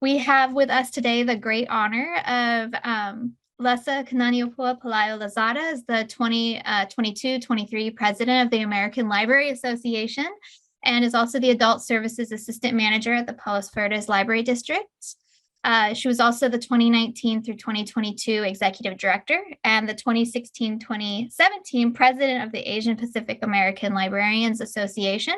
We have with us today the great honor of Lessa Kananiopua Palaio Lazada as the 2022-23 president of the American Library Association and is also the Adult Services Assistant Manager at the Palos Verdes Library District. She was also the 2019 through 2022 Executive Director and the 2016-2017 President of the Asian Pacific American Librarians Association.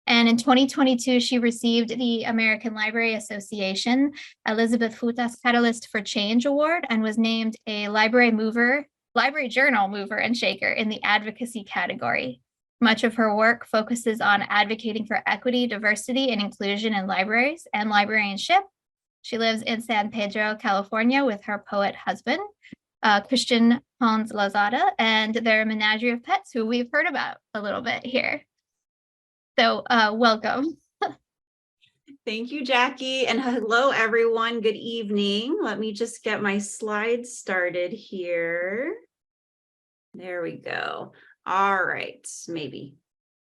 And in 2022, she received the American Library Association Elizabeth Futas Catalyst for Change Award and was named a Library Journal Mover and Shaker in the advocacy category. Much of her work focuses on advocating for equity, diversity, and inclusion in libraries and librarianship. She lives in San Pedro, California with her poet husband, Christian Hans Lazada, and their menagerie of pets who we've heard about a little bit here. So welcome. Thank you, Jackie. And hello, everyone. Good evening. Let me just get my slides started here. There we go. All right, maybe.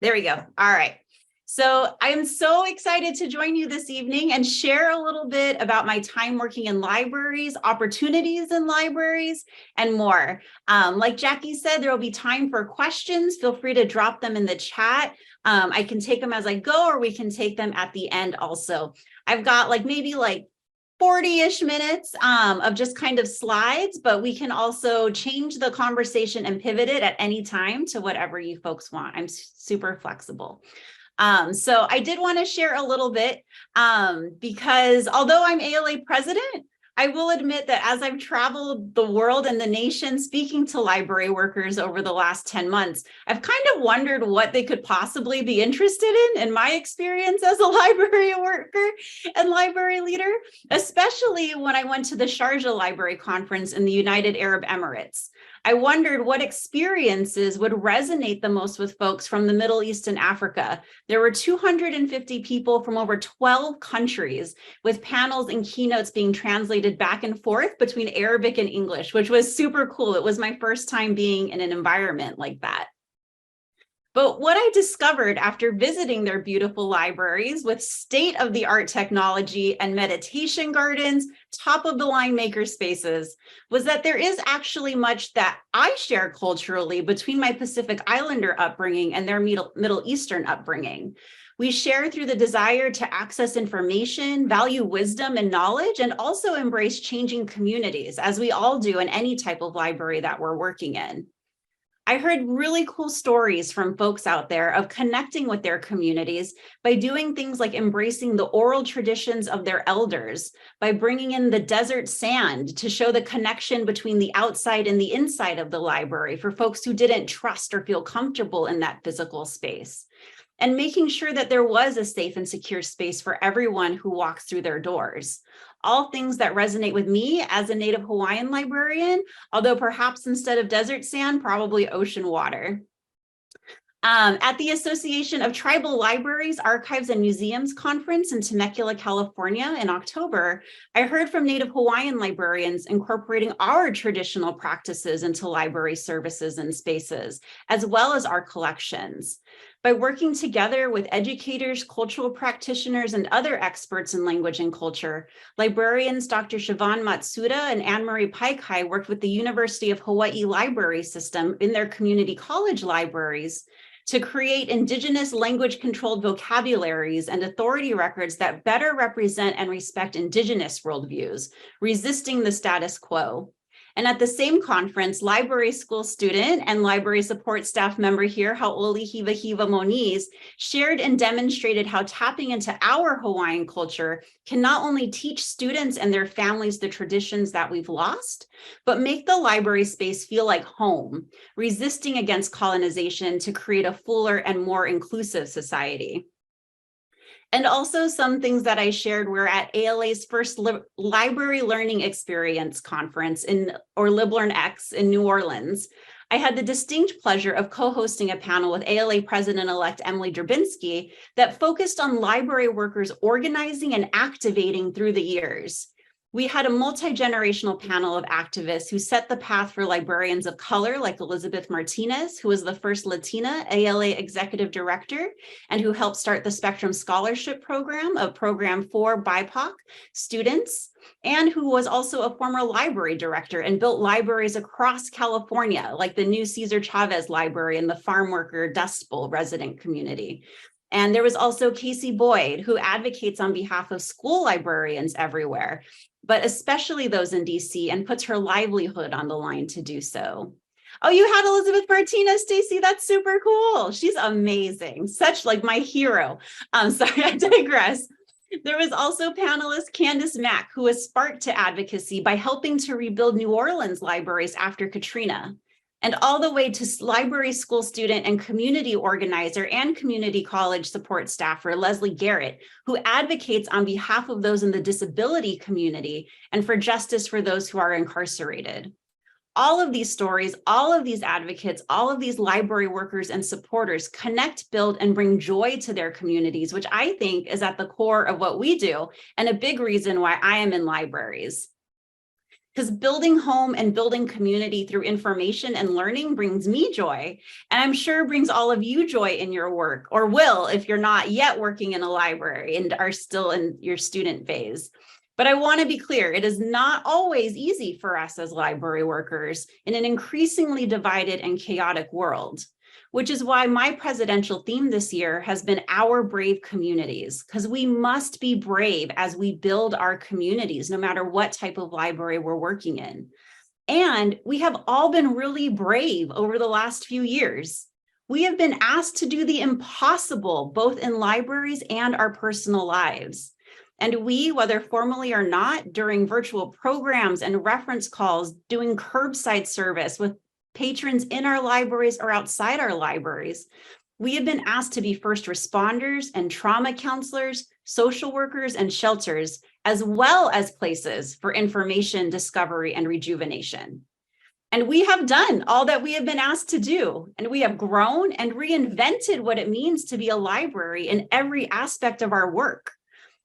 There we go. All right. So I'm so excited to join you this evening and share a little bit about my time working in libraries, opportunities in libraries, and more. Like Jackie said, there will be time for questions. Feel free to drop them in the chat. I can take them as I go, or we can take them at the end also. I've got maybe 40-ish minutes of just kind of slides, but we can also change the conversation and pivot it at any time to whatever you folks want. I'm super flexible. So I did want to share a little bit because although I'm ALA president, I will admit that as I've traveled the world and the nation speaking to library workers over the last 10 months, I've kind of wondered what they could possibly be interested in my experience as a library worker and library leader, especially when I went to the Sharjah Library Conference in the United Arab Emirates. I wondered what experiences would resonate the most with folks from the Middle East and Africa. There were 250 people from over 12 countries with panels and keynotes being translated back and forth between Arabic and English, which was super cool. It was my first time being in an environment like that. But what I discovered after visiting their beautiful libraries with state-of-the-art technology and meditation gardens, top-of-the-line maker spaces, was that there is actually much that I share culturally between my Pacific Islander upbringing and their Middle Eastern upbringing. We share through the desire to access information, value wisdom and knowledge, and also embrace changing communities, as we all do in any type of library that we're working in. I heard really cool stories from folks out there of connecting with their communities by doing things like embracing the oral traditions of their elders, by bringing in the desert sand to show the connection between the outside and the inside of the library for folks who didn't trust or feel comfortable in that physical space, and making sure that there was a safe and secure space for everyone who walks through their doors. All things that resonate with me as a Native Hawaiian librarian, although perhaps instead of desert sand, probably ocean water. At the Association of Tribal Libraries, Archives, and Museums conference in Temecula, California in October, I heard from Native Hawaiian librarians incorporating our traditional practices into library services and spaces, as well as our collections. By working together with educators, cultural practitioners, and other experts in language and culture, librarians Dr. Siobhan Matsuda and Anne-Marie Paikai worked with the University of Hawaii Library System in their community college libraries to create Indigenous language-controlled vocabularies and authority records that better represent and respect Indigenous worldviews, resisting the status quo. And at the same conference, library school student and library support staff member here, Hau'oli Hiva Hiva Moniz, shared and demonstrated how tapping into our Hawaiian culture can not only teach students and their families the traditions that we've lost, but make the library space feel like home, resisting against colonization to create a fuller and more inclusive society. And also some things that I shared were at ALA's first Library Learning Experience conference or LibLearnX in New Orleans. I had the distinct pleasure of co-hosting a panel with ALA President-elect Emily Drabinski that focused on library workers organizing and activating through the years. We had a multi-generational panel of activists who set the path for librarians of color like Elizabeth Martinez, who was the first Latina ALA executive director and who helped start the Spectrum Scholarship Program, a program for BIPOC students, and who was also a former library director and built libraries across California, like the new Cesar Chavez Library in the farm worker Dust Bowl resident community. And there was also Casey Boyd, who advocates on behalf of school librarians everywhere, but especially those in DC, and puts her livelihood on the line to do so. Oh, you had Elizabeth Martinez, Stacy. That's super cool. She's amazing. Such like my hero. Sorry, I digress. There was also panelist Candace Mack, who was sparked to advocacy by helping to rebuild New Orleans libraries after Katrina, and all the way to library school student and community organizer and community college support staffer Leslie Garrett, who advocates on behalf of those in the disability community and for justice for those who are incarcerated. All of these stories, all of these advocates, all of these library workers and supporters connect, build, and bring joy to their communities, which I think is at the core of what we do and a big reason why I am in libraries. Because building home and building community through information and learning brings me joy, and I'm sure brings all of you joy in your work, or will if you're not yet working in a library and are still in your student phase. But I want to be clear, it is not always easy for us as library workers in an increasingly divided and chaotic world, which is why my presidential theme this year has been Our Brave Communities, because we must be brave as we build our communities, no matter what type of library we're working in. And we have all been really brave over the last few years. We have been asked to do the impossible, both in libraries and our personal lives. And we, whether formally or not, during virtual programs and reference calls, doing curbside service with patrons in our libraries or outside our libraries, we have been asked to be first responders and trauma counselors, social workers, and shelters, as well as places for information, discovery, and rejuvenation. And we have done all that we have been asked to do, and we have grown and reinvented what it means to be a library in every aspect of our work.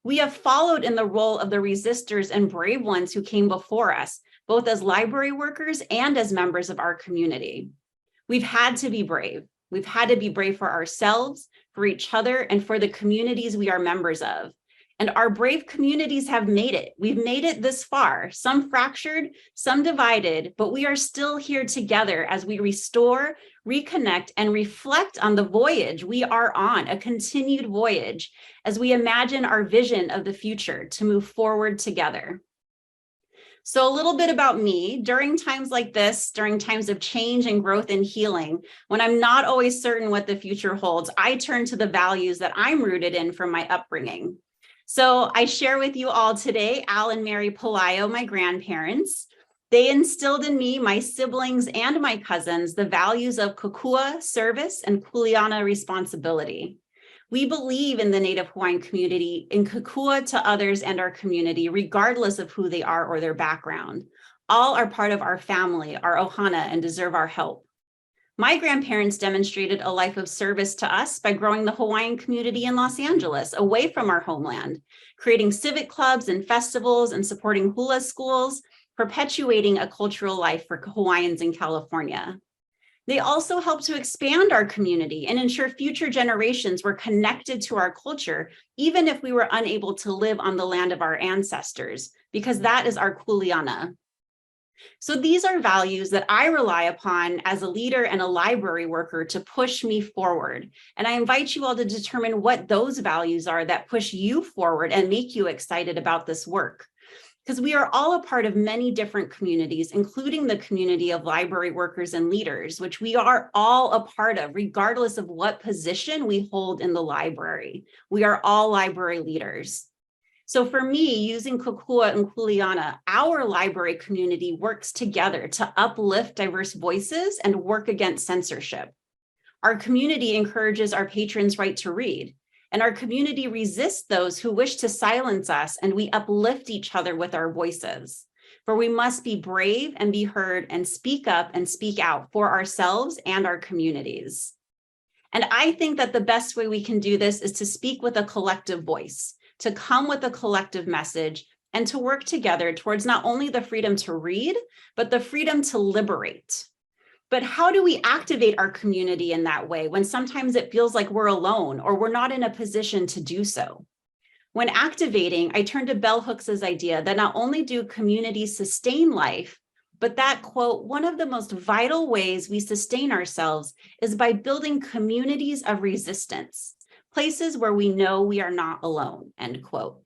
We have followed in the role of the resistors and brave ones who came before us, both as library workers and as members of our community. We've had to be brave. We've had to be brave for ourselves, for each other, and for the communities we are members of. And our brave communities have made it. We've made it this far, some fractured, some divided, but we are still here together as we restore, reconnect, and reflect on the voyage we are on, a continued voyage, as we imagine our vision of the future to move forward together. So a little bit about me. During times like this, during times of change and growth and healing, when I'm not always certain what the future holds, I turn to the values that I'm rooted in from my upbringing. So I share with you all today, Al and Mary Pelayo, my grandparents. They instilled in me, my siblings, and my cousins the values of Kokua, service, and Kuleana, responsibility. We believe in the Native Hawaiian community, in Kokua to others and our community, regardless of who they are or their background. All are part of our family, our ohana, and deserve our help. My grandparents demonstrated a life of service to us by growing the Hawaiian community in Los Angeles, away from our homeland, creating civic clubs and festivals and supporting hula schools, perpetuating a cultural life for Hawaiians in California. They also helped to expand our community and ensure future generations were connected to our culture, even if we were unable to live on the land of our ancestors, because that is our kuleana. So these are values that I rely upon as a leader and a library worker to push me forward. And I invite you all to determine what those values are that push you forward and make you excited about this work. Because we are all a part of many different communities, including the community of library workers and leaders, which we are all a part of, regardless of what position we hold in the library. We are all library leaders. So for me, using Kokua and Kuleana, our library community works together to uplift diverse voices and work against censorship. Our community encourages our patrons' right to read, and our community resists those who wish to silence us, and we uplift each other with our voices. For we must be brave and be heard and speak up and speak out for ourselves and our communities. And I think that the best way we can do this is to speak with a collective voice, to come with a collective message and to work together towards not only the freedom to read, but the freedom to liberate. But how do we activate our community in that way when sometimes it feels like we're alone or we're not in a position to do so? When activating, I turn to Bell Hooks's idea that not only do communities sustain life, but that, quote, one of the most vital ways we sustain ourselves is by building communities of resistance, places where we know we are not alone, end quote.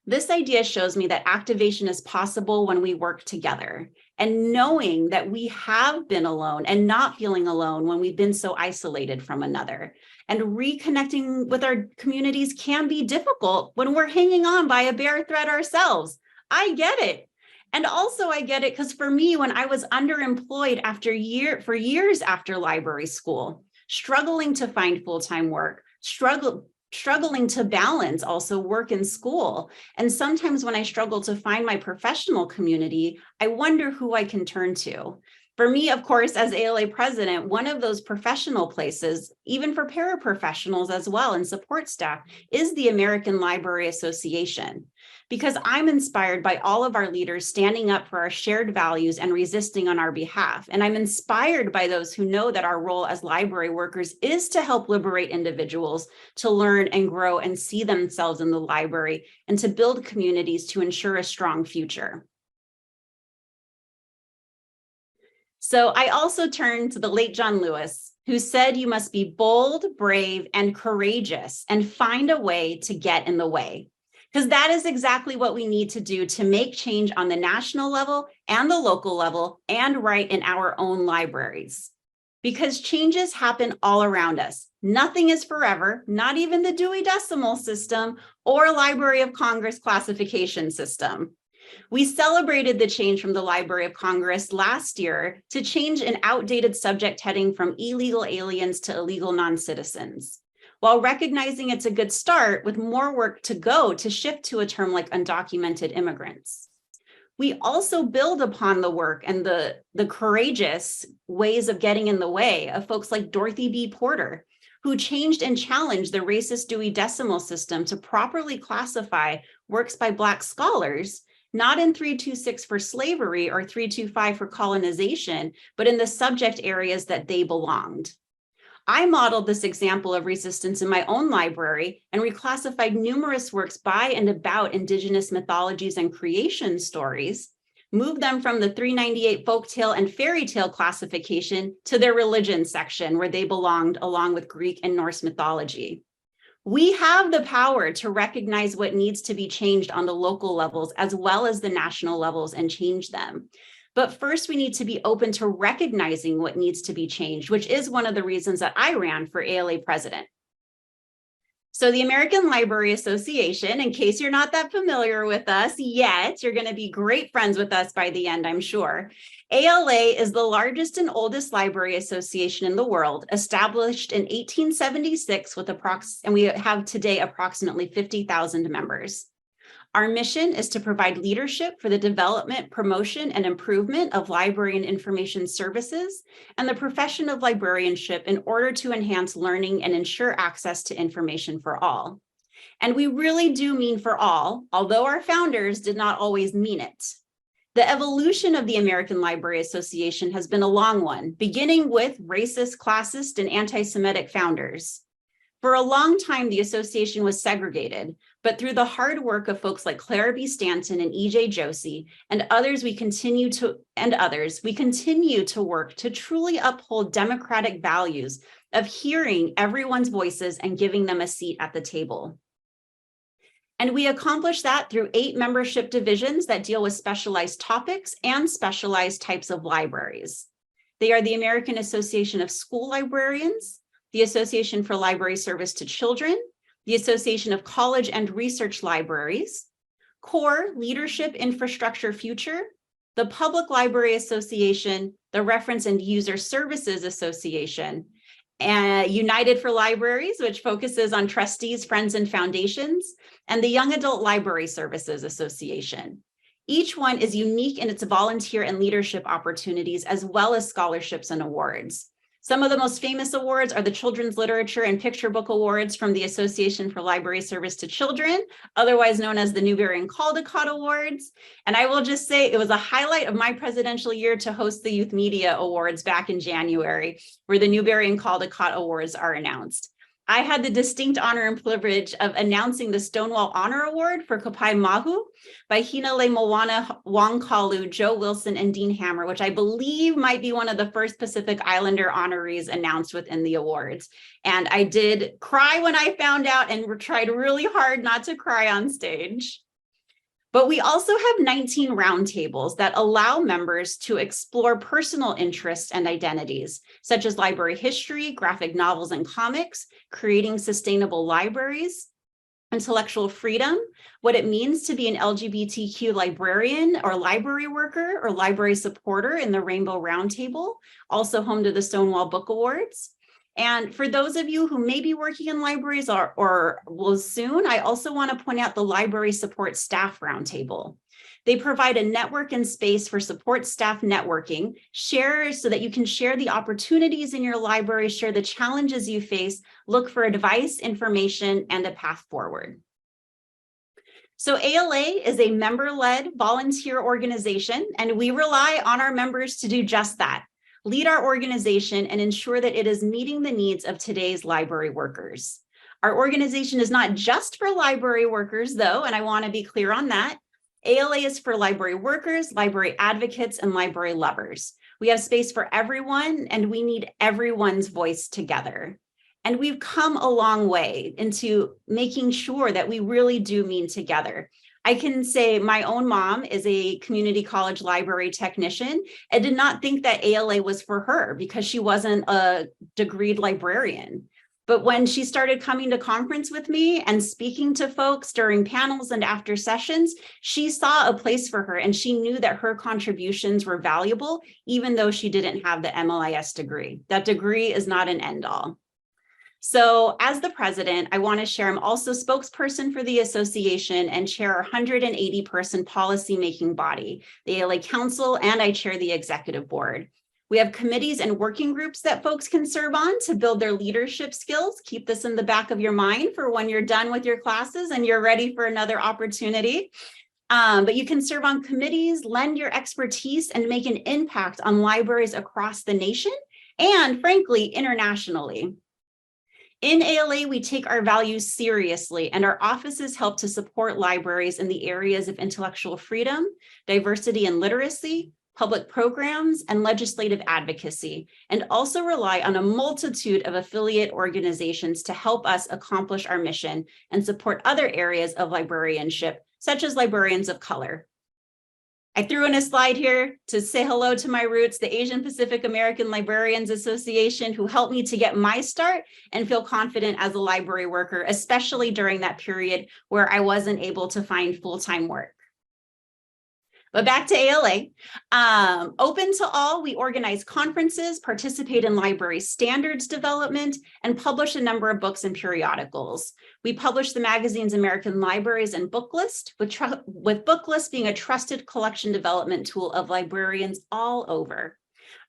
This idea shows me that activation is possible when we work together, and knowing that we have been alone and not feeling alone when we've been so isolated from another. And reconnecting with our communities can be difficult when we're hanging on by a bare thread ourselves. I get it. And also I get it because for me, when I was underemployed for years after library school, struggling to find full-time work, struggling to balance also work and school. And sometimes when I struggle to find my professional community, I wonder who I can turn to. For me, of course, as ALA president, one of those professional places, even for paraprofessionals as well and support staff, is the American Library Association. Because I'm inspired by all of our leaders standing up for our shared values and resisting on our behalf. And I'm inspired by those who know that our role as library workers is to help liberate individuals to learn and grow and see themselves in the library and to build communities to ensure a strong future. So I also turn to the late John Lewis, who said you must be bold, brave, and courageous and find a way to get in the way. Because that is exactly what we need to do to make change on the national level and the local level and right in our own libraries. Because changes happen all around us. Nothing is forever, not even the Dewey Decimal System or Library of Congress classification system. We celebrated the change from the Library of Congress last year to change an outdated subject heading from illegal aliens to illegal non-citizens, while recognizing it's a good start with more work to go to shift to a term like undocumented immigrants. We also build upon the work and the courageous ways of getting in the way of folks like Dorothy B. Porter, who changed and challenged the racist Dewey Decimal System to properly classify works by Black scholars, not in 326 for slavery or 325 for colonization, but in the subject areas that they belonged. I modeled this example of resistance in my own library and reclassified numerous works by and about Indigenous mythologies and creation stories, moved them from the 398 folktale and fairy tale classification to their religion section where they belonged along with Greek and Norse mythology. We have the power to recognize what needs to be changed on the local levels as well as the national levels and change them. But first, we need to be open to recognizing what needs to be changed, which is one of the reasons that I ran for ALA president. So the American Library Association, in case you're not that familiar with us yet, you're going to be great friends with us by the end, I'm sure. ALA is the largest and oldest library association in the world, established in 1876 and we have today approximately 50,000 members. Our mission is to provide leadership for the development, promotion, and improvement of library and information services and the profession of librarianship in order to enhance learning and ensure access to information for all. And we really do mean for all, although our founders did not always mean it. The evolution of the American Library Association has been a long one, beginning with racist, classist, and anti-Semitic founders. For a long time, the association was segregated, but through the hard work of folks like Clara B. Stanton and E.J. Josie and others, we continue to work to truly uphold democratic values of hearing everyone's voices and giving them a seat at the table. And we accomplish that through 8 membership divisions that deal with specialized topics and specialized types of libraries. They are the American Association of School Librarians, the Association for Library Service to Children, the Association of College and Research Libraries, CORE Leadership Infrastructure Future, the Public Library Association, the Reference and User Services Association, and United for Libraries, which focuses on trustees, friends, and foundations, and the Young Adult Library Services Association. Each one is unique in its volunteer and leadership opportunities, as well as scholarships and awards. Some of the most famous awards are the Children's Literature and Picture Book Awards from the Association for Library Service to Children, otherwise known as the Newbery and Caldecott Awards. And I will just say it was a highlight of my presidential year to host the Youth Media Awards back in January, where the Newbery and Caldecott Awards are announced. I had the distinct honor and privilege of announcing the Stonewall Honor Award for Kapai Mahu by Hinale Moana, Wong Kalu, Joe Wilson, and Dean Hammer, which I believe might be one of the first Pacific Islander honorees announced within the awards. And I did cry when I found out and tried really hard not to cry on stage. But we also have 19 roundtables that allow members to explore personal interests and identities, such as library history, graphic novels and comics, creating sustainable libraries, intellectual freedom, what it means to be an LGBTQ librarian or library worker or library supporter in the Rainbow Roundtable, also home to the Stonewall Book Awards. And for those of you who may be working in libraries or will soon, I also want to point out the Library Support Staff Roundtable. They provide a network and space for support staff networking, share so that you can share the opportunities in your library, share the challenges you face, look for advice, information, and a path forward. So ALA is a member-led volunteer organization, and we rely on our members to do just that. Lead our organization and ensure that it is meeting the needs of today's library workers. Our organization is not just for library workers, though, and I want to be clear on that. ALA is for library workers, library advocates, and library lovers. We have space for everyone, and we need everyone's voice together. And we've come a long way into making sure that we really do mean together. I can say my own mom is a community college library technician and did not think that ALA was for her because she wasn't a degreed librarian. But when she started coming to conference with me and speaking to folks during panels and after sessions, she saw a place for her and she knew that her contributions were valuable, even though she didn't have the MLIS degree. That degree is not an end all. So as the president, I want to share, I'm also spokesperson for the association and chair our 180-person policymaking body, the ALA Council, and I chair the executive board. We have committees and working groups that folks can serve on to build their leadership skills. Keep this in the back of your mind for when you're done with your classes and you're ready for another opportunity. But you can serve on committees, lend your expertise, and make an impact on libraries across the nation and, frankly, internationally. In ALA, we take our values seriously, and our offices help to support libraries in the areas of intellectual freedom, diversity and literacy, public programs, and legislative advocacy, and also rely on a multitude of affiliate organizations to help us accomplish our mission and support other areas of librarianship, such as librarians of color. I threw in a slide here to say hello to my roots, the Asian Pacific American Librarians Association, who helped me to get my start and feel confident as a library worker, especially during that period where I wasn't able to find full-time work. But back to ALA, open to all, we organize conferences, participate in library standards development, and publish a number of books and periodicals. We publish the magazine's American Libraries and Booklist, with Booklist being a trusted collection development tool of librarians all over.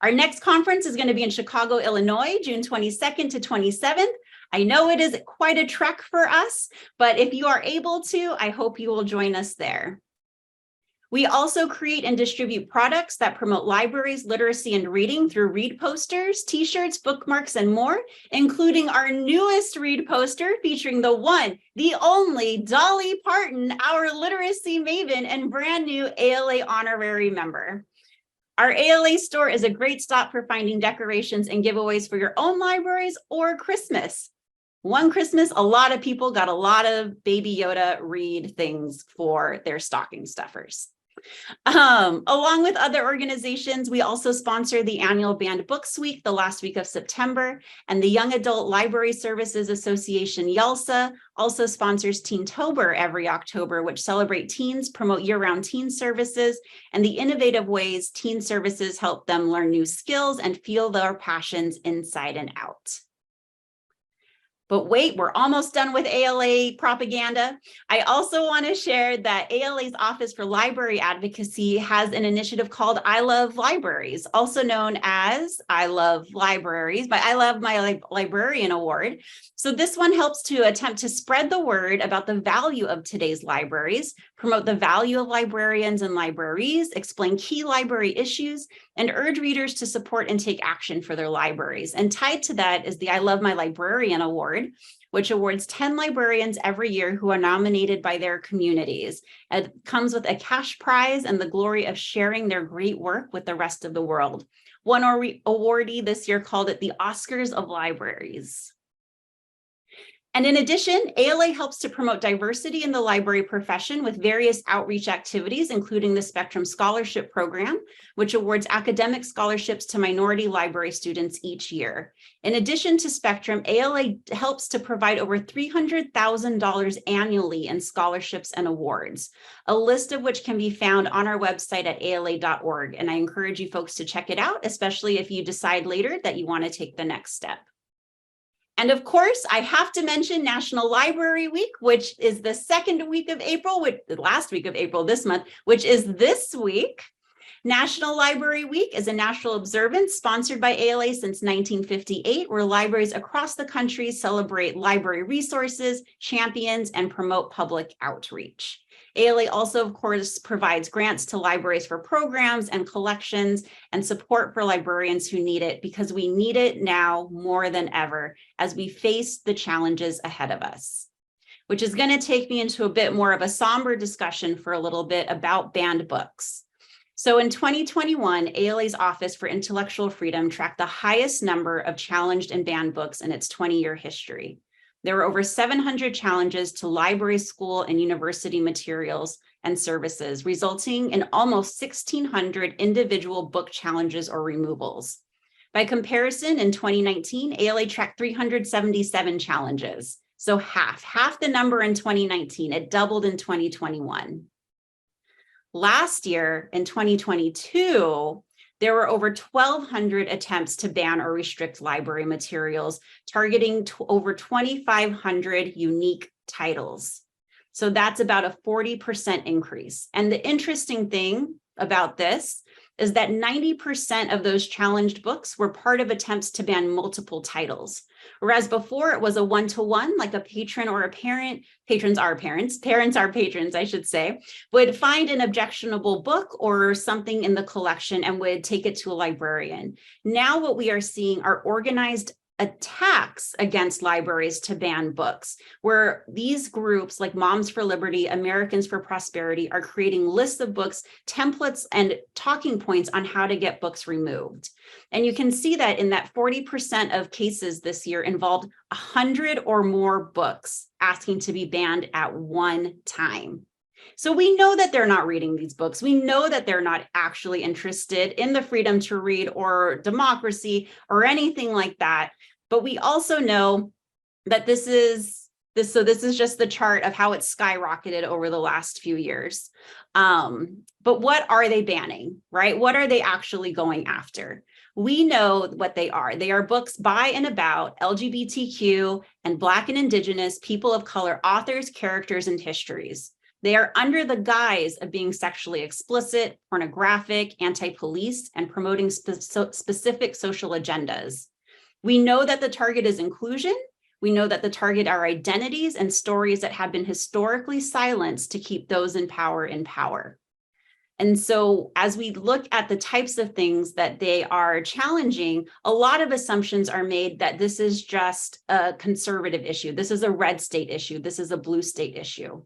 Our next conference is going to be in Chicago, Illinois, June 22nd to 27th. I know it is quite a trek for us, but if you are able to, I hope you will join us there. We also create and distribute products that promote libraries, literacy, and reading through read posters, t-shirts, bookmarks, and more, including our newest read poster featuring the one, the only Dolly Parton, our literacy maven and brand new ALA honorary member. Our ALA store is a great stop for finding decorations and giveaways for your own libraries or Christmas. One Christmas, a lot of people got a lot of Baby Yoda read things for their stocking stuffers. Along with other organizations, we also sponsor the annual Banned Books Week the last week of September, and the Young Adult Library Services Association, YALSA, also sponsors Teentober every October, which celebrate teens, promote year-round teen services, and the innovative ways teen services help them learn new skills and feel their passions inside and out. But wait, we're almost done with ALA propaganda. I also want to share that ALA's Office for Library Advocacy has an initiative called I Love Libraries, also known as I Love Libraries, but I Love My Librarian Award. So this one helps to attempt to spread the word about the value of today's libraries, promote the value of librarians and libraries, explain key library issues, and urge readers to support and take action for their libraries. And tied to that is the I Love My Librarian Award, which awards 10 librarians every year who are nominated by their communities. It comes with a cash prize and the glory of sharing their great work with the rest of the world. One awardee this year called it the Oscars of Libraries. And in addition, ALA helps to promote diversity in the library profession with various outreach activities, including the Spectrum Scholarship Program, which awards academic scholarships to minority library students each year. In addition to Spectrum, ALA helps to provide over $300,000 annually in scholarships and awards, a list of which can be found on our website at ala.org. And I encourage you folks to check it out, especially if you decide later that you want to take the next step. And of course, I have to mention National Library Week, which is the second week of April, the last week of April this month, which is this week. National Library Week is a national observance sponsored by ALA since 1958, where libraries across the country celebrate library resources, champions, and promote public outreach. ALA also, of course, provides grants to libraries for programs and collections and support for librarians who need it, because we need it now more than ever as we face the challenges ahead of us. Which is going to take me into a bit more of a somber discussion for a little bit about banned books. So in 2021, ALA's Office for Intellectual Freedom tracked the highest number of challenged and banned books in its 20-year history. There were over 700 challenges to library, school, and university materials and services, resulting in almost 1,600 individual book challenges or removals. By comparison, in 2019, ALA tracked 377 challenges. So half the number in 2019, it doubled in 2021. Last year, in 2022, there were over 1,200 attempts to ban or restrict library materials, targeting over 2,500 unique titles. So that's about a 40% increase. And the interesting thing about this is that 90% of those challenged books were part of attempts to ban multiple titles. Whereas before it was a one-to-one, like a patron or a parent, patrons are parents are patrons, I should say, would find an objectionable book or something in the collection and would take it to a librarian. Now what we are seeing are organized attacks against libraries to ban books, where these groups like Moms for Liberty, Americans for Prosperity are creating lists of books, templates, and talking points on how to get books removed. And you can see that in that 40% of cases this year involved 100 or more books asking to be banned at one time. So we know that they're not reading these books. We know that they're not actually interested in the freedom to read or democracy or anything like that. But we also know that this is just the chart of how it's skyrocketed over the last few years. But what are they banning, right? What are they actually going after? We know what they are. They are books by and about LGBTQ and Black and Indigenous people of color authors, characters, and histories. They are under the guise of being sexually explicit, pornographic, anti-police, and promoting specific social agendas. We know that the target is inclusion. We know that the target are identities and stories that have been historically silenced to keep those in power in power. And so as we look at the types of things that they are challenging, a lot of assumptions are made that this is just a conservative issue. This is a red state issue. This is a blue state issue.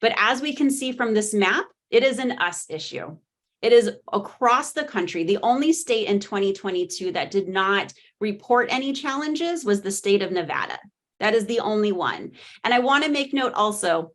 But as we can see from this map, it is an us issue. It is across the country. The only state in 2022 that did not report any challenges was the state of Nevada. That is the only one. And I want to make note also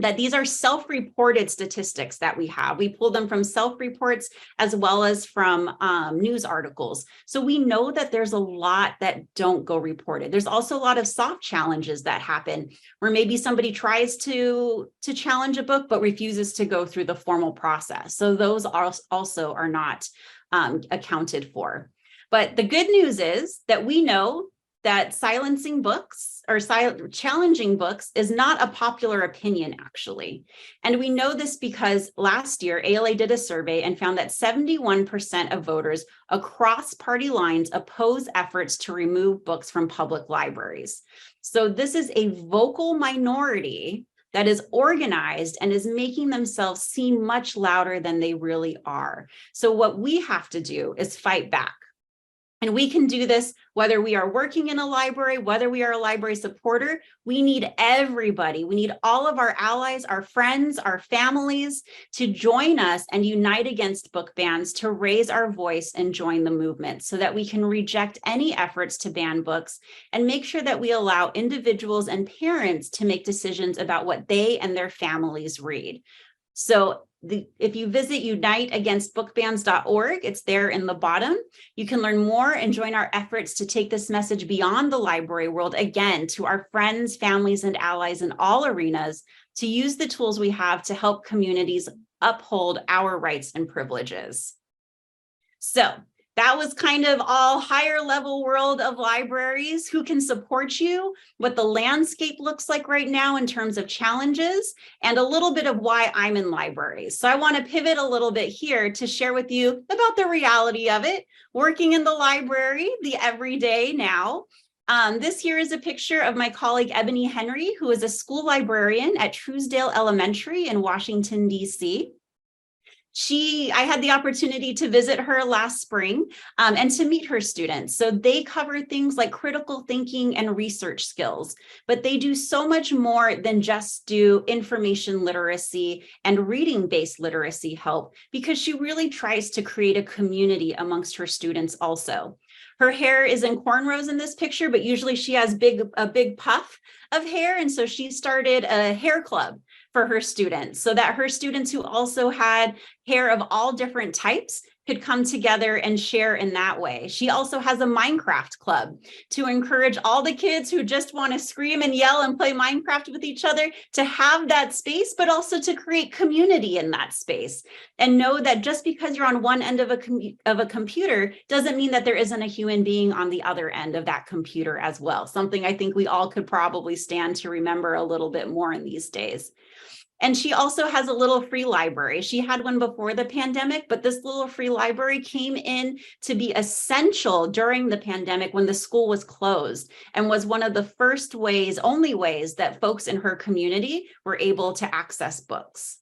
that these are self-reported statistics that we have. We pull them from self-reports as well as from news articles. So we know that there's a lot that don't go reported. There's also a lot of soft challenges that happen where maybe somebody tries to challenge a book but refuses to go through the formal process. So those also are not accounted for. But the good news is that we know that silencing books or challenging books is not a popular opinion, actually. And we know this because last year, ALA did a survey and found that 71% of voters across party lines oppose efforts to remove books from public libraries. So this is a vocal minority that is organized and is making themselves seem much louder than they really are. So what we have to do is fight back. And we can do this whether we are working in a library, whether we are a library supporter. We need everybody. We need all of our allies, our friends, our families to join us and unite against book bans, to raise our voice and join the movement so that we can reject any efforts to ban books and make sure that we allow individuals and parents to make decisions about what they and their families read. So if you visit uniteagainstbookbans.org, it's there in the bottom. You can learn more and join our efforts to take this message beyond the library world, again, to our friends, families, and allies in all arenas, to use the tools we have to help communities uphold our rights and privileges. So that was kind of all higher level world of libraries, who can support you, what the landscape looks like right now in terms of challenges, and a little bit of why I'm in libraries. So I want to pivot a little bit here to share with you about the reality of it, working in the library, the everyday now. This here is a picture of my colleague, Ebony Henry, who is a school librarian at Truesdale Elementary in Washington, D.C. I had the opportunity to visit her last spring and to meet her students. So they cover things like critical thinking and research skills, but they do so much more than just do information literacy and reading-based literacy help, because she really tries to create a community amongst her students also. Her hair is in cornrows in this picture, but usually she has a big puff of hair. And so she started a hair club for her students so that her students who also had hair of all different types could come together and share in that way. She also has a Minecraft club to encourage all the kids who just want to scream and yell and play Minecraft with each other to have that space, but also to create community in that space. And know that just because you're on one end of a computer doesn't mean that there isn't a human being on the other end of that computer as well. Something I think we all could probably stand to remember a little bit more in these days. And she also has a little free library. She had one before the pandemic, but this little free library came in to be essential during the pandemic when the school was closed, and was one of the first ways, only ways, that folks in her community were able to access books.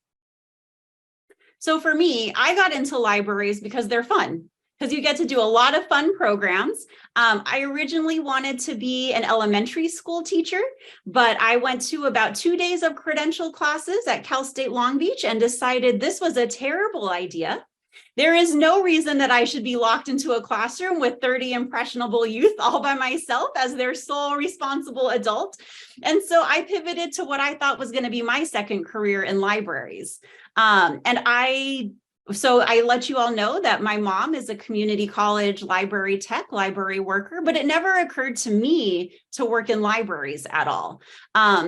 So for me, I got into libraries because they're fun, because you get to do a lot of fun programs. I originally wanted to be an elementary school teacher, but I went to about 2 days of credential classes at Cal State Long Beach and decided this was a terrible idea. There is no reason that I should be locked into a classroom with 30 impressionable youth all by myself as their sole responsible adult. And so I pivoted to what I thought was going to be my second career in libraries. So I let you all know that my mom is a community college library tech, library worker, but it never occurred to me to work in libraries at all,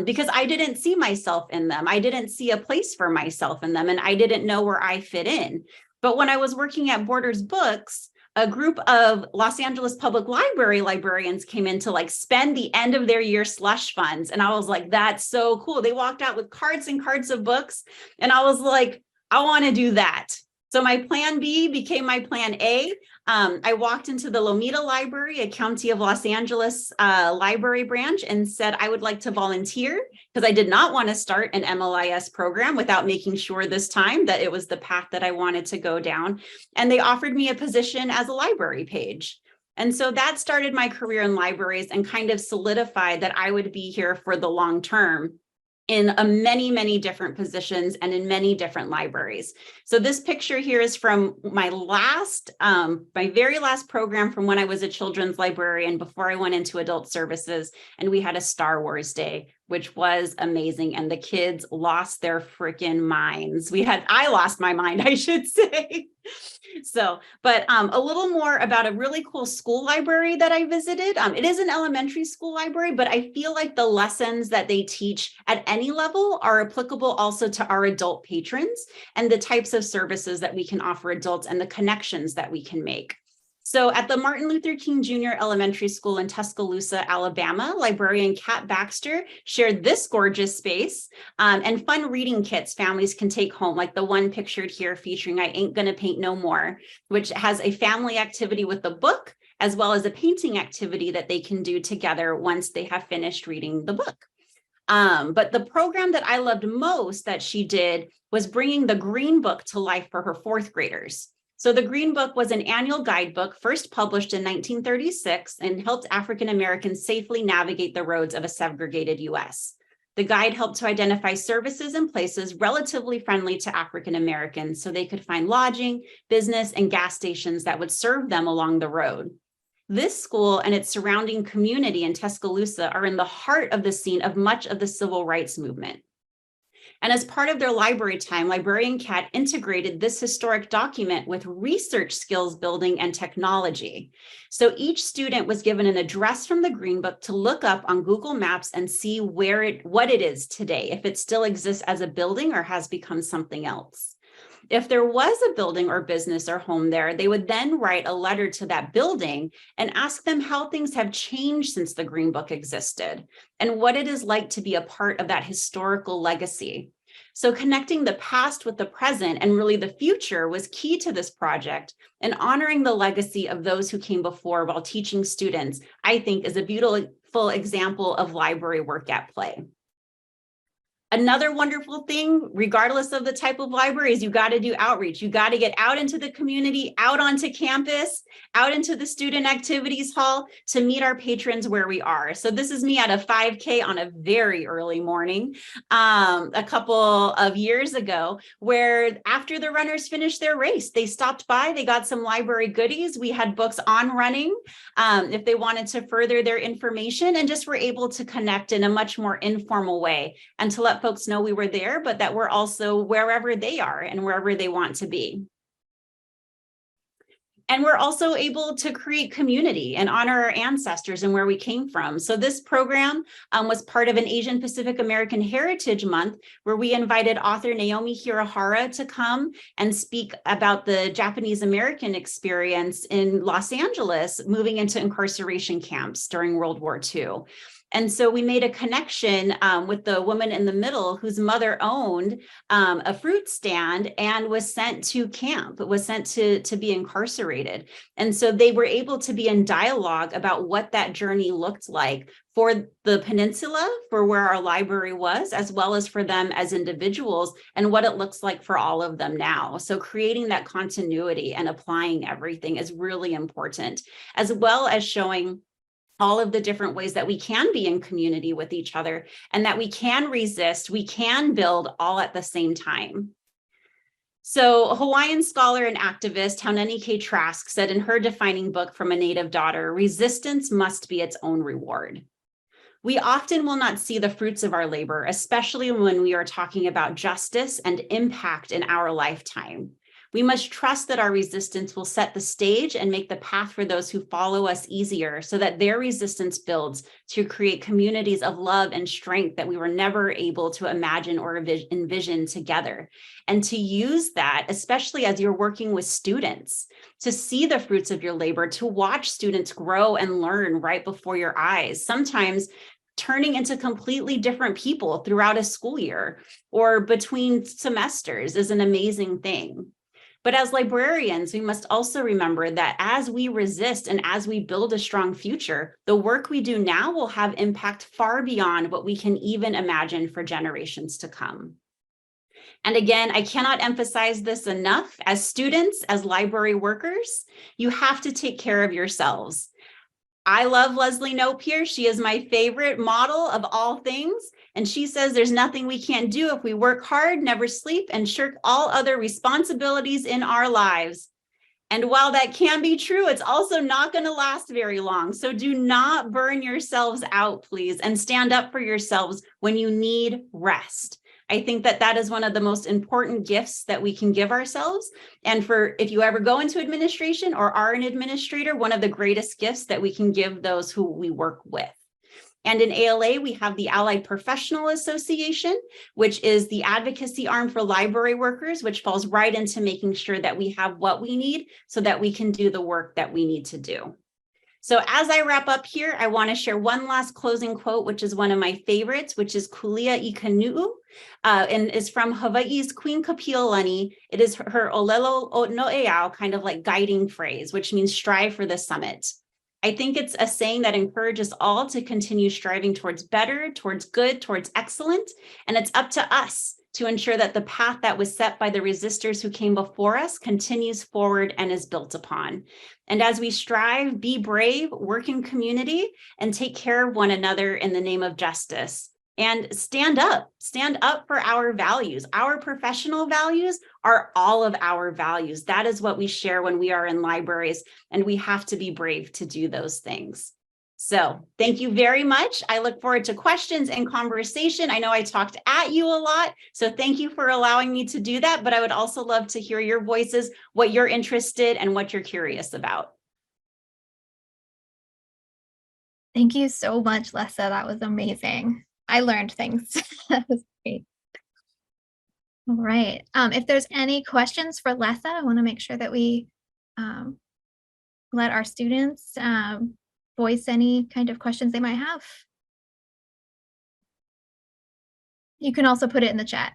because I didn't see myself in them. I didn't see a place for myself in them, and I didn't know where I fit in. But when I was working at Borders Books, a group of Los Angeles Public Library librarians came in to spend the end of their year slush funds. And I was like, that's so cool. They walked out with carts and carts of books. And I was like, I want to do that. So my plan B became my plan A. I walked into the Lomita Library, a County of Los Angeles library branch, and said I would like to volunteer, because I did not want to start an MLIS program without making sure this time that it was the path that I wanted to go down. And they offered me a position as a library page. And so that started my career in libraries and kind of solidified that I would be here for the long term in many, many different positions and in many different libraries. So this picture here is from my very last program from when I was a children's librarian before I went into adult services, and we had a Star Wars day, which was amazing. And the kids lost their freaking minds. I lost my mind, I should say. So, but a little more about a really cool school library that I visited. It is an elementary school library, but I feel like the lessons that they teach at any level are applicable also to our adult patrons and the types of services that we can offer adults and the connections that we can make. So at the Martin Luther King Jr. Elementary School in Tuscaloosa, Alabama, librarian Kat Baxter shared this gorgeous space and fun reading kits families can take home, like the one pictured here featuring I Ain't Gonna Paint No More, which has a family activity with the book, as well as a painting activity that they can do together once they have finished reading the book. But the program that I loved most that she did was bringing the Green Book to life for her fourth graders. So the Green Book was an annual guidebook first published in 1936 and helped African Americans safely navigate the roads of a segregated US. The guide helped to identify services and places relatively friendly to African Americans so they could find lodging, business, and gas stations that would serve them along the road. This school and its surrounding community in Tuscaloosa are in the heart of the scene of much of the civil rights movement. And as part of their library time, librarian Kat integrated this historic document with research skills building and technology. So each student was given an address from the Green Book to look up on Google Maps and see what it is today, if it still exists as a building or has become something else. If there was a building or business or home there, they would then write a letter to that building and ask them how things have changed since the Green Book existed and what it is like to be a part of that historical legacy. So connecting the past with the present and really the future was key to this project, and honoring the legacy of those who came before while teaching students, I think, is a beautiful example of library work at play. Another wonderful thing, regardless of the type of library, is you got to do outreach. You got to get out into the community, out onto campus, out into the student activities hall to meet our patrons where we are. So this is me at a 5K on a very early morning a couple of years ago, where after the runners finished their race, they stopped by, they got some library goodies. We had books on running if they wanted to further their information, and just were able to connect in a much more informal way and to let folks know we were there, but that we're also wherever they are and wherever they want to be. And we're also able to create community and honor our ancestors and where we came from. So this program was part of an Asian Pacific American Heritage Month, where we invited author Naomi Hirahara to come and speak about the Japanese American experience in Los Angeles, moving into incarceration camps during World War II. And so we made a connection with the woman in the middle whose mother owned a fruit stand and was sent to camp, was sent to be incarcerated. And so they were able to be in dialogue about what that journey looked like for the peninsula, for where our library was, as well as for them as individuals, and what it looks like for all of them now. So creating that continuity and applying everything is really important, as well as showing all of the different ways that we can be in community with each other, and that we can resist, we can build all at the same time. So Hawaiian scholar and activist Haunani K. Trask said in her defining book From a Native Daughter, resistance must be its own reward. We often will not see the fruits of our labor, especially when we are talking about justice and impact in our lifetime. We must trust that our resistance will set the stage and make the path for those who follow us easier, so that their resistance builds to create communities of love and strength that we were never able to imagine or envision together. And to use that, especially as you're working with students, to see the fruits of your labor, to watch students grow and learn right before your eyes, sometimes turning into completely different people throughout a school year or between semesters, is an amazing thing. But as librarians, we must also remember that as we resist and as we build a strong future, the work we do now will have impact far beyond what we can even imagine for generations to come. And again, I cannot emphasize this enough. As students, as library workers, you have to take care of yourselves. I love Leslie Knope here. She is my favorite model of all things. And she says there's nothing we can't do if we work hard, never sleep, and shirk all other responsibilities in our lives. And while that can be true, it's also not going to last very long. So do not burn yourselves out, please, and stand up for yourselves when you need rest. I think that that is one of the most important gifts that we can give ourselves. And if you ever go into administration or are an administrator, one of the greatest gifts that we can give those who we work with. And in ALA, we have the Allied Professional Association, which is the advocacy arm for library workers, which falls right into making sure that we have what we need so that we can do the work that we need to do. So as I wrap up here, I want to share one last closing quote, which is one of my favorites, which is Kulia Ikanu'u, and is from Hawaii's Queen Kapiolani. It is her Olelo o No'eau kind of like guiding phrase, which means strive for the summit. I think it's a saying that encourages all to continue striving towards better, towards good, towards excellent, and it's up to us to ensure that the path that was set by the resistors who came before us continues forward and is built upon. And as we strive, be brave, work in community, and take care of one another in the name of justice. And stand up for our values. Our professional values are all of our values. That is what we share when we are in libraries, and we have to be brave to do those things. So thank you very much. I look forward to questions and conversation. I know I talked at you a lot, so thank you for allowing me to do that, but I would also love to hear your voices, what you're interested and what you're curious about. Thank you so much, Lessa. That was amazing. I learned things. That was great. All right. If there's any questions for Lessa, I want to make sure that we let our students voice any kind of questions they might have. You can also put it in the chat.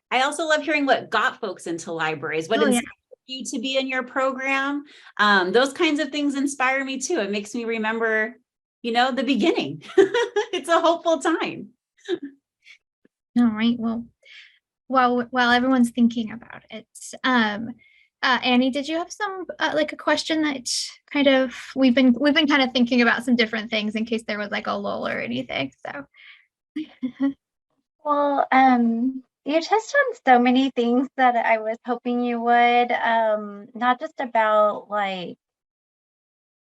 I also love hearing what got folks into libraries, what inspired you to be in your program. Those kinds of things inspire me too. It makes me remember, you know, the beginning. It's a hopeful time. All right. Well, while everyone's thinking about it, Annie, did you have some like a question that kind of we've been kind of thinking about some different things in case there was like a lull or anything? So, well, you touched on so many things that I was hoping you would, not just about like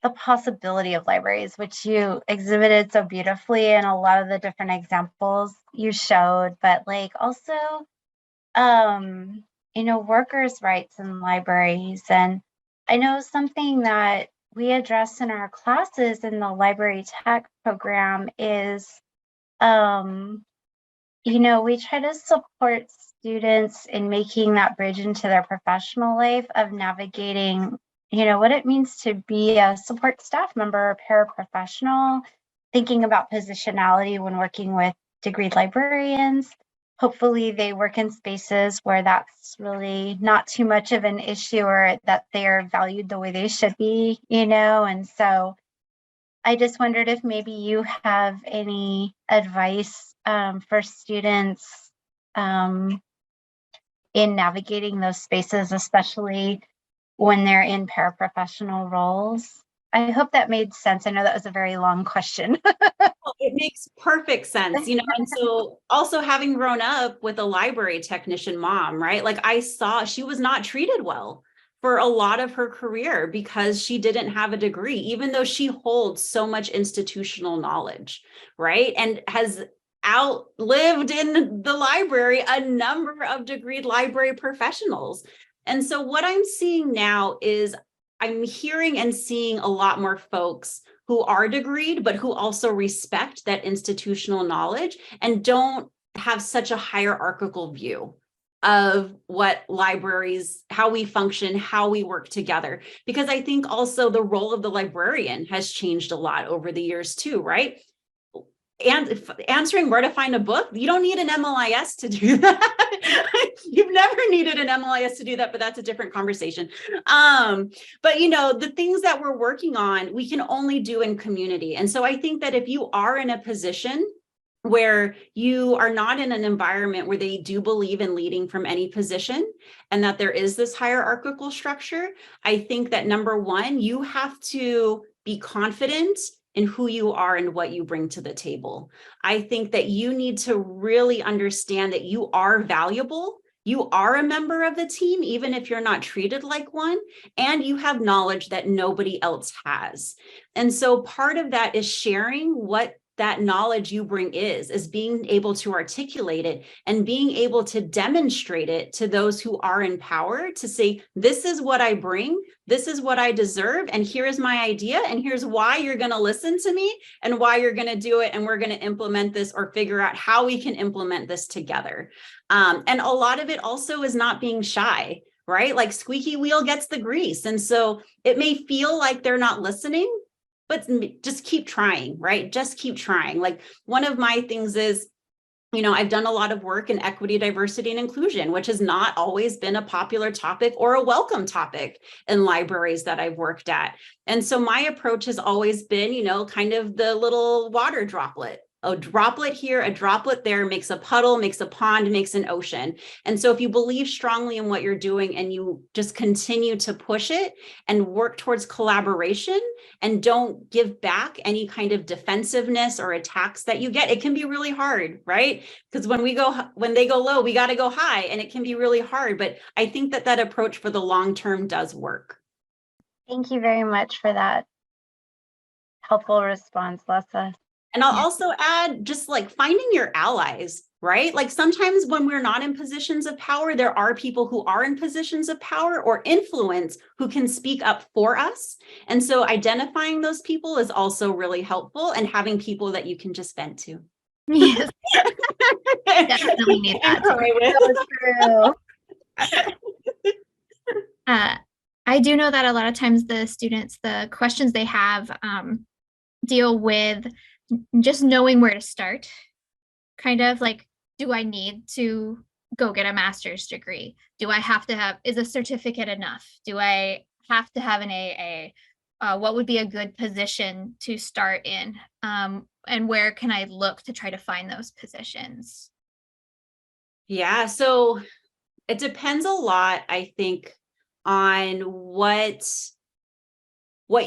the possibility of libraries, which you exhibited so beautifully in a lot of the different examples you showed, but like also, you know, workers' rights in libraries. And I know something that we address in our classes in the library tech program is, you know, we try to support students in making that bridge into their professional life of navigating, you know, what it means to be a support staff member, a paraprofessional, thinking about positionality when working with degreed librarians. Hopefully they work in spaces where that's really not too much of an issue, or that they're valued the way they should be, you know. And so I just wondered if maybe you have any advice for students in navigating those spaces, especially when they're in paraprofessional roles. I hope that made sense. I know that was a very long question. It makes perfect sense, you know, and so also having grown up with a library technician mom, right? Like I saw she was not treated well for a lot of her career because she didn't have a degree, even though she holds so much institutional knowledge, right? And has outlived in the library a number of degreed library professionals. And so what I'm seeing now is I'm hearing and seeing a lot more folks who are degreed, but who also respect that institutional knowledge and don't have such a hierarchical view of what libraries, how we function, how we work together. Because I think also the role of the librarian has changed a lot over the years too, right? And answering where to find a book, you don't need an MLIS to do that. You've never needed an MLIS to do that, but that's a different conversation. But you know, the things that we're working on, we can only do in community. And so I think that if you are in a position where you are not in an environment where they do believe in leading from any position and that there is this hierarchical structure, I think that number one, you have to be confident in who you are and what you bring to the table. I think that you need to really understand that you are valuable. You are a member of the team, even if you're not treated like one, and you have knowledge that nobody else has. And so part of that is sharing what that knowledge you bring is being able to articulate it and being able to demonstrate it to those who are in power to say, this is what I bring, this is what I deserve, and here is my idea, and here's why you're going to listen to me and why you're going to do it, and we're going to implement this or figure out how we can implement this together. And a lot of it also is not being shy, right? Like squeaky wheel gets the grease. And so it may feel like they're not listening, but just keep trying, right? Just keep trying. Like one of my things is, I've done a lot of work in equity, diversity, and inclusion, which has not always been a popular topic or a welcome topic in libraries that I've worked at. And so my approach has always been, kind of the little water droplet. A droplet here, a droplet there makes a puddle, makes a pond, makes an ocean. And so if you believe strongly in what you're doing and you just continue to push it and work towards collaboration and don't give back any kind of defensiveness or attacks that you get, it can be really hard, right? Because when they go low, we got to go high, and it can be really hard. But I think that approach for the long term does work. Thank you very much for that helpful response, Lessa. And I'll also add just like finding your allies, right? Like sometimes when we're not in positions of power, there are people who are in positions of power or influence who can speak up for us. And so identifying those people is also really helpful, and having people that you can just vent to. Yes. Definitely need that. True. I do know that a lot of times the students, the questions they have deal with just knowing where to start. Kind of like, do I need to go get a master's degree? Do I have to have, is a certificate enough? Do I have to have an AA? What would be a good position to start in? And where can I look to try to find those positions? Yeah, so it depends a lot, I think, on what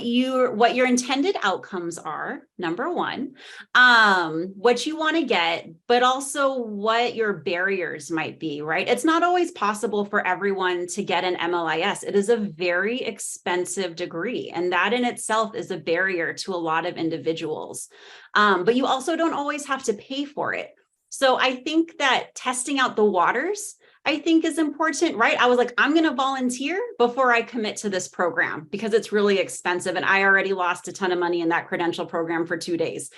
your intended outcomes are, number one, what you want to get, but also what your barriers might be, right? It's not always possible for everyone to get an MLIS. It is a very expensive degree, and that in itself is a barrier to a lot of individuals. But you also don't always have to pay for it. So I think that testing out the waters, I think, is important, right? I was like, I'm going to volunteer before I commit to this program because it's really expensive. And I already lost a ton of money in that credential program for 2 days.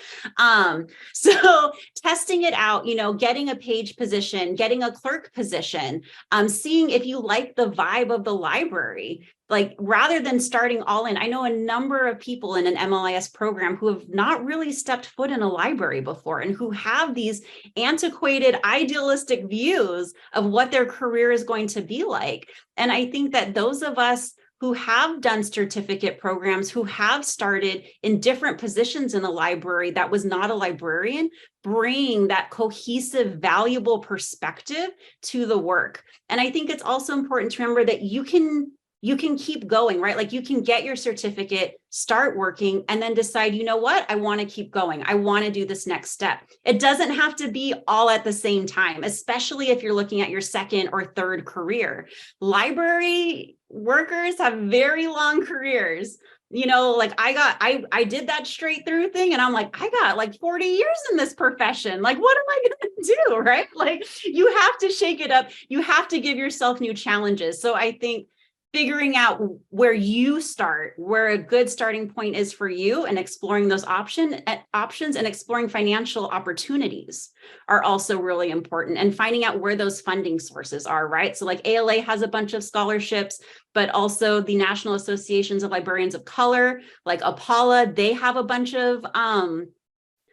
So testing it out, getting a page position, getting a clerk position, seeing if you like the vibe of the library. Like rather than starting all in, I know a number of people in an MLIS program who have not really stepped foot in a library before and who have these antiquated, idealistic views of what their career is going to be like. And I think that those of us who have done certificate programs, who have started in different positions in the library that was not a librarian, bring that cohesive, valuable perspective to the work. And I think it's also important to remember that you can keep going, right? Like you can get your certificate, start working, and then decide, you know what? I want to keep going. I want to do this next step. It doesn't have to be all at the same time, especially if you're looking at your second or third career. Library workers have very long careers. Like I did that straight through thing, and I'm like, I got like 40 years in this profession. Like, what am I going to do? Right? Like you have to shake it up. You have to give yourself new challenges. So I think figuring out where you start, where a good starting point is for you, and exploring those options and exploring financial opportunities are also really important, and finding out where those funding sources are, right? So like ALA has a bunch of scholarships, but also the National Associations of Librarians of Color, like APALA, they have a bunch of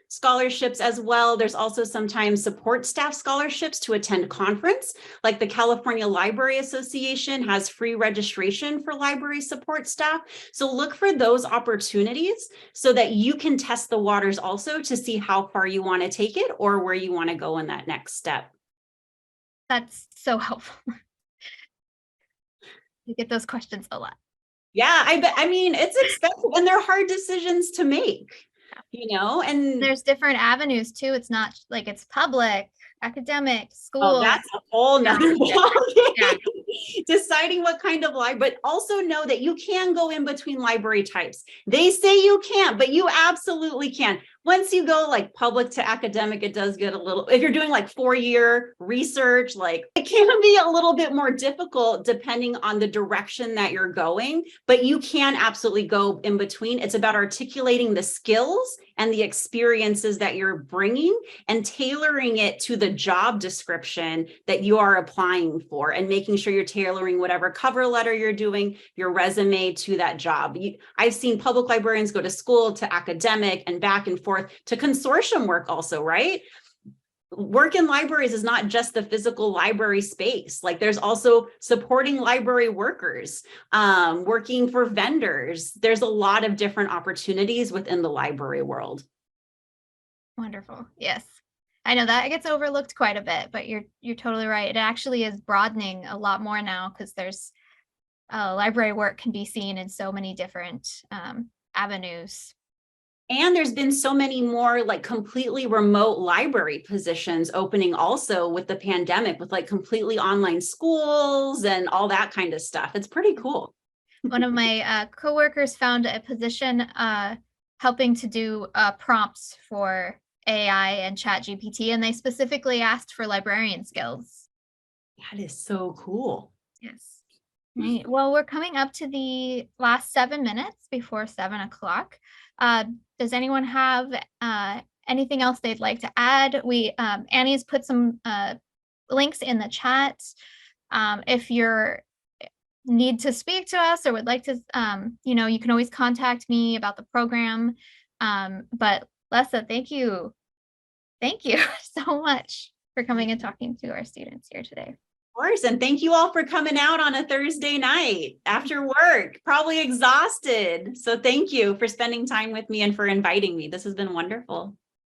scholarships as well. There's also sometimes support staff scholarships to attend conference, like the California Library Association has free registration for library support staff. So look for those opportunities so that you can test the waters also to see how far you want to take it or where you want to go in that next step. That's so helpful. You get those questions a lot. Yeah, I bet. I mean, it's expensive and they're hard decisions to make. And there's different avenues too. It's not like it's public, academic, school. Oh, that's a whole nother Yeah. Deciding what kind of library, but also know that you can go in between library types. They say you can't, but you absolutely can. once you go like public to academic, it does get a little, if you're doing like 4-year research, like it can be a little bit more difficult depending on the direction that you're going, but you can absolutely go in between. It's about articulating the skills and the experiences that you're bringing and tailoring it to the job description that you are applying for, and making sure you're tailoring whatever cover letter you're doing, your resume to that job. I've seen public librarians go to school to academic and back and forth to consortium work also, right? Work in libraries is not just the physical library space. Like there's also supporting library workers, working for vendors. There's a lot of different opportunities within the library world. Wonderful. Yes. I know that gets overlooked quite a bit, but you're totally right. It actually is broadening a lot more now because there's library work can be seen in so many different avenues. And there's been so many more like completely remote library positions opening also with the pandemic, with like completely online schools and all that kind of stuff. It's pretty cool. One of my coworkers found a position helping to do prompts for AI and ChatGPT, and they specifically asked for librarian skills. That is so cool. Yes. Right. Well, we're coming up to the last 7 minutes before 7 o'clock. Does anyone have anything else they'd like to add? Annie's put some links in the chat. If you're need to speak to us or would like to, you can always contact me about the program. But Lessa, thank you. Thank you so much for coming and talking to our students here today. Of course, and thank you all for coming out on a Thursday night after work, probably exhausted. So thank you for spending time with me and for inviting me. This has been wonderful.